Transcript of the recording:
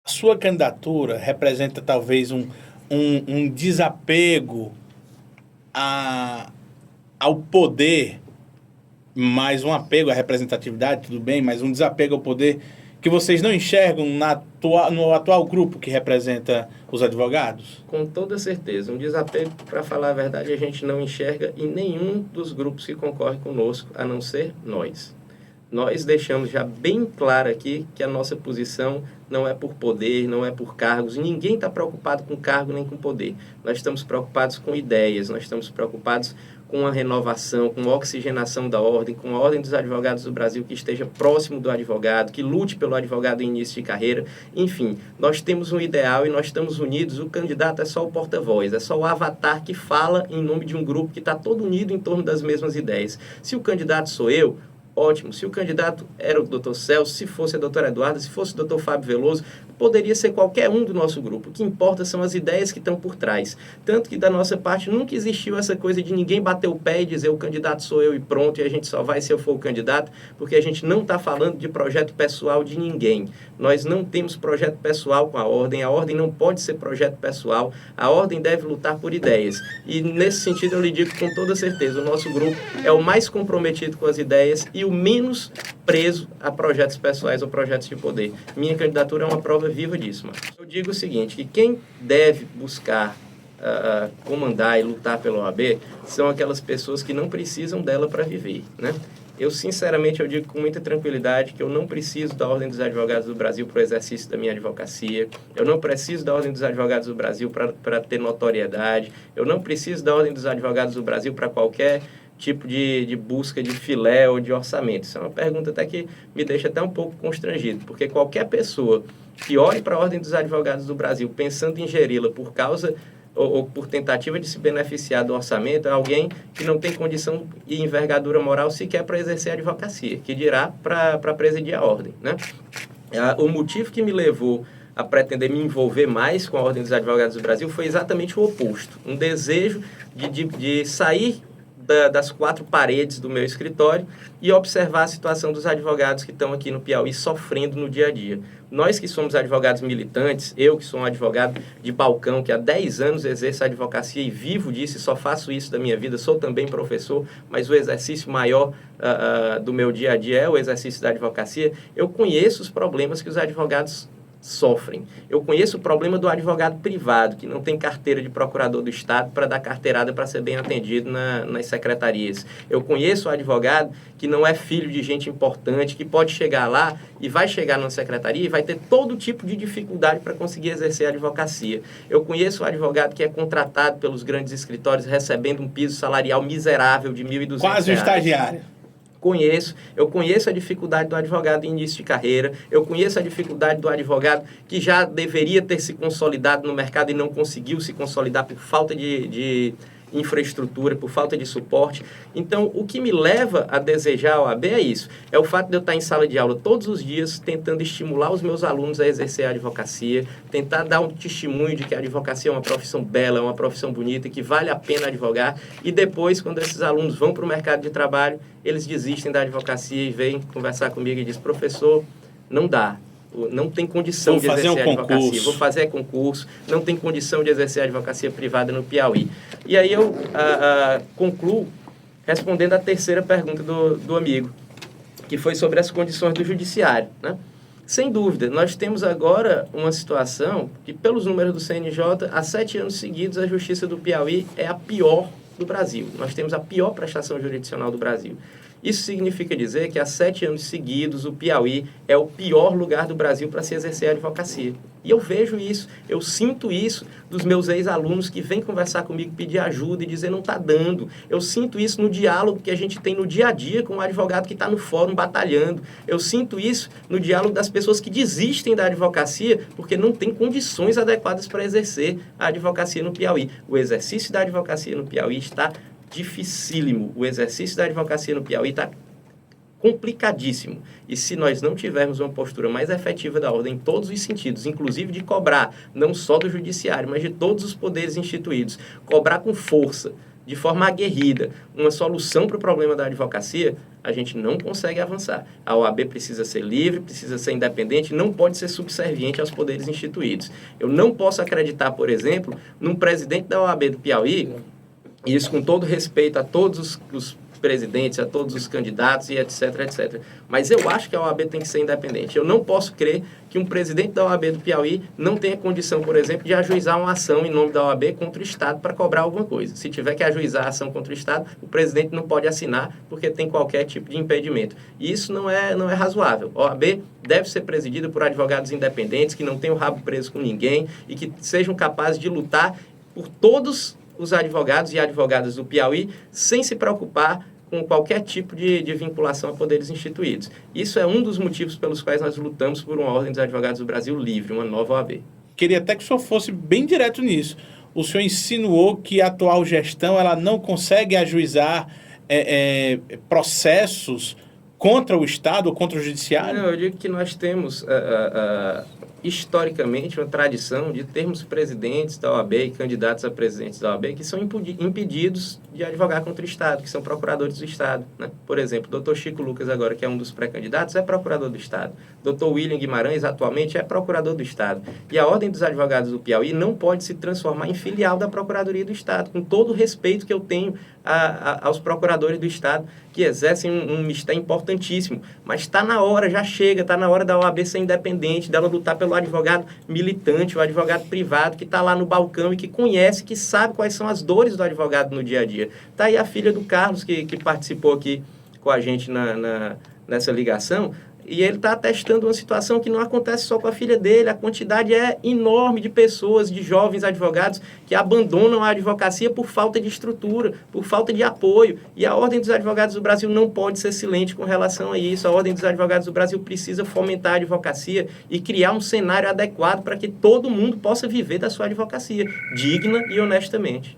A sua candidatura representa talvez um desapego a, ao poder, mais um apego à representatividade, tudo bem, mas um desapego ao poder que vocês não enxergam no atual grupo que representa os advogados? Com toda certeza. Um desapego, para falar a verdade, a gente não enxerga em nenhum dos grupos que concorrem conosco, a não ser nós. Nós deixamos já bem claro aqui que a nossa posição não é por poder, não é por cargos. Ninguém está preocupado com cargo nem com poder. Nós estamos preocupados com ideias, nós estamos preocupados com a renovação, com a oxigenação da ordem, com a ordem dos advogados do Brasil que esteja próximo do advogado, que lute pelo advogado em início de carreira. Enfim, nós temos um ideal e nós estamos unidos. O candidato é só o porta-voz, é só o avatar que fala em nome de um grupo que está todo unido em torno das mesmas ideias. Se o candidato sou eu, ótimo. Se o candidato era o Dr. Celso, se fosse a doutora Eduarda, se fosse o Dr. Fábio Veloso, poderia ser qualquer um do nosso grupo. O que importa são as ideias que estão por trás. Tanto que da nossa parte nunca existiu essa coisa de ninguém bater o pé e dizer o candidato sou eu e pronto, e a gente só vai se eu for o candidato, porque a gente não está falando de projeto pessoal de ninguém. Nós não temos projeto pessoal com a ordem não pode ser projeto pessoal, a ordem deve lutar por ideias. E nesse sentido eu lhe digo com toda certeza, o nosso grupo é o mais comprometido com as ideias e o menos preso a projetos pessoais ou projetos de poder. Minha candidatura é uma prova viva disso, Marcos. Eu digo o seguinte, que quem deve buscar comandar e lutar pela OAB são aquelas pessoas que não precisam dela para viver, né? Eu, sinceramente, eu digo com muita tranquilidade que eu não preciso da Ordem dos Advogados do Brasil para o exercício da minha advocacia, eu não preciso da Ordem dos Advogados do Brasil para ter notoriedade, eu não preciso da Ordem dos Advogados do Brasil para qualquer tipo de busca de filé ou de orçamento. Isso é uma pergunta até que me deixa até um pouco constrangido, porque qualquer pessoa que olhe para a Ordem dos Advogados do Brasil pensando em geri-la por causa ou por tentativa de se beneficiar do orçamento, é alguém que não tem condição e envergadura moral sequer para exercer a advocacia, que dirá para presidir a ordem, né? O motivo que me levou a pretender me envolver mais com a Ordem dos Advogados do Brasil foi exatamente o oposto, um desejo de sair das quatro paredes do meu escritório e observar a situação dos advogados que estão aqui no Piauí sofrendo no dia a dia. Nós que somos advogados militantes, eu que sou um advogado de balcão, que há 10 anos exerço a advocacia e vivo disso e só faço isso da minha vida, sou também professor, mas o exercício maior do meu dia a dia é o exercício da advocacia, eu conheço os problemas que os advogados sofrem. Eu conheço o problema do advogado privado, que não tem carteira de procurador do Estado para dar carteirada para ser bem atendido nas secretarias. Eu conheço o advogado que não é filho de gente importante, que pode chegar lá e vai chegar na secretaria e vai ter todo tipo de dificuldade para conseguir exercer a advocacia. Eu conheço o advogado que é contratado pelos grandes escritórios recebendo um piso salarial miserável de R$ 1.200. Quase um estagiário. Eu conheço a dificuldade do advogado em início de carreira, eu conheço a dificuldade do advogado que já deveria ter se consolidado no mercado e não conseguiu se consolidar por falta de infraestrutura, por falta de suporte. Então, o que me leva a desejar a OAB é isso, é o fato de eu estar em sala de aula todos os dias tentando estimular os meus alunos a exercer a advocacia, tentar dar um testemunho de que a advocacia é uma profissão bela, é uma profissão bonita, que vale a pena advogar, e depois, quando esses alunos vão para o mercado de trabalho, eles desistem da advocacia e vêm conversar comigo e dizem, professor, não dá. Não tem condição de exercer a advocacia. Vou fazer concurso, não tem condição de exercer a advocacia privada no Piauí. E aí eu concluo respondendo a terceira pergunta do amigo, que foi sobre as condições do judiciário, né? Sem dúvida, nós temos agora uma situação que, pelos números do CNJ, há 7 anos seguidos, a Justiça do Piauí é a pior do Brasil. Nós temos a pior prestação jurisdicional do Brasil. Isso significa dizer que há 7 anos seguidos o Piauí é o pior lugar do Brasil para se exercer a advocacia. E eu vejo isso, eu sinto isso dos meus ex-alunos que vêm conversar comigo, pedir ajuda e dizer não está dando. Eu sinto isso no diálogo que a gente tem no dia a dia com o advogado que está no fórum batalhando. Eu sinto isso no diálogo das pessoas que desistem da advocacia porque não têm condições adequadas para exercer a advocacia no Piauí. O exercício da advocacia no Piauí está dificílimo. O exercício da advocacia no Piauí está complicadíssimo. E se nós não tivermos uma postura mais efetiva da ordem em todos os sentidos, inclusive de cobrar, não só do judiciário, mas de todos os poderes instituídos, cobrar com força de forma aguerrida, uma solução para o problema da advocacia, a gente não consegue avançar. A OAB precisa ser livre, precisa ser independente, não pode ser subserviente aos poderes instituídos. Eu não posso acreditar, por exemplo, num presidente da OAB do Piauí, e isso com todo respeito a todos os presidentes, a todos os candidatos e etc, etc. Mas eu acho que a OAB tem que ser independente. Eu não posso crer que um presidente da OAB do Piauí não tenha condição, por exemplo, de ajuizar uma ação em nome da OAB contra o Estado para cobrar alguma coisa. Se tiver que ajuizar a ação contra o Estado, o presidente não pode assinar porque tem qualquer tipo de impedimento. E isso não é razoável. A OAB deve ser presidida por advogados independentes, que não tenham o rabo preso com ninguém e que sejam capazes de lutar por todos os advogados e advogadas do Piauí, sem se preocupar com qualquer tipo de vinculação a poderes instituídos. Isso é um dos motivos pelos quais nós lutamos por uma Ordem dos Advogados do Brasil livre, uma nova OAB. Queria até que o senhor fosse bem direto nisso. O senhor insinuou que a atual gestão ela não consegue ajuizar processos contra o Estado ou contra o Judiciário? Não, eu digo que nós temos, historicamente, uma tradição de termos presidentes da OAB e candidatos a presidentes da OAB que são impedidos de advogar contra o Estado, que são procuradores do Estado, né? Por exemplo, o Dr. Chico Lucas, agora, que é um dos pré-candidatos, é procurador do Estado. Dr. William Guimarães, atualmente, é procurador do Estado. E a Ordem dos Advogados do Piauí não pode se transformar em filial da Procuradoria do Estado, com todo o respeito que eu tenho aos procuradores do Estado, que exercem um mistério importantíssimo. Mas está na hora, já chega, está na hora da OAB ser independente, dela lutar pelo advogado militante, o advogado privado, que está lá no balcão e que conhece, que sabe quais são as dores do advogado no dia a dia. Está aí a filha do Carlos, que participou aqui com a gente nessa ligação, e ele está atestando uma situação que não acontece só com a filha dele. A quantidade é enorme de pessoas, de jovens advogados que abandonam a advocacia por falta de estrutura, por falta de apoio. E a Ordem dos Advogados do Brasil não pode ser silente com relação a isso. A Ordem dos Advogados do Brasil precisa fomentar a advocacia e criar um cenário adequado para que todo mundo possa viver da sua advocacia, digna e honestamente.